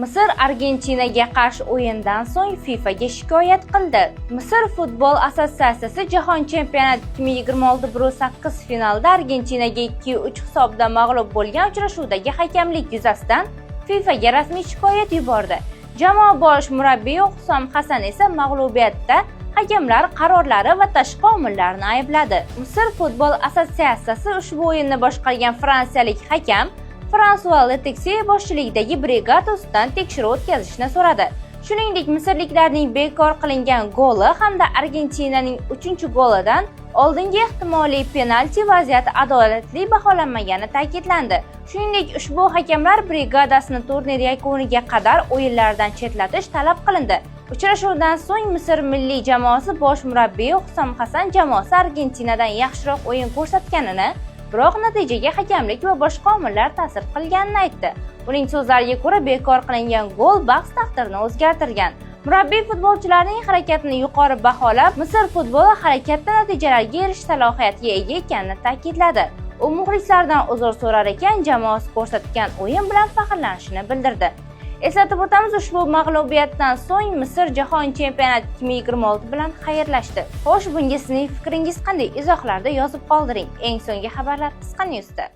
Misr Argentinaga qarshi o'yindan so'ng FIFAga shikoyat qildi. Misr futbol assotsiatsiyasi Jahon chempionati 2026-8 finalda Argentinaga 2-3 hisobda mag'lub bo'lgan uchrashuvdagi hakamlik yuzasidan FIFAga rasmiy shikoyat yubordi. Jamoa bosh murabbiyi Hussam Hasan esa mag'lubiyatda hakamlar qarorlari va tashqi omillarni aybladi. Misr futbol assotsiatsiyasi ushbu o'yinni boshqargan fransiyalik hakam François Letexi boshchiligidagi brigada ustidan tekshiruv o'tkazishni so'radi. Shuningdek, misrliklarning bekor qilingan goli hamda Argentinaning 3-golidan oldingi ehtimoliy penalti vaziyati adolatli baholanmagani ta'kidlandi. Shuningdek, ushbu hakamlar brigadasini turnir yakuniga qadar o'yinlardan chetlatish talab qilindi. Uchrashuvdan so'ng Misr milliy jamoasi bosh murabbiyi Hussam Hasan jamoasi Argentinadan yaxshiroq o'yin ko'rsatganini, biroq natijaga hakamlik va boshqa omillar ta'sir qilganini aytdi. Uning so'zlariga ko'ra, bekor qilingan gol bahs taqdirini o'zgartirgan. Murabbiy futbolchilarning harakatini yuqori baholab, Misr futboli harakatda natijalarga erishish salohiyatiga ega ekanini ta'kidladi. U muxlislardan uzr so'rar ekan, jamoasi ko'rsatgan o'yin bilan faxrlanishini bildirdi. Eslatib o'tamiz, ushbu mag'lubiyatdan so'ng Misr Jahon chempionati 2026 bilan xayrlashdi. Xo'sh, bunga sizning fikringiz qanday? Izohlarda yozib qoldiring. Eng so'nggi xabarlar Qisqa News'da.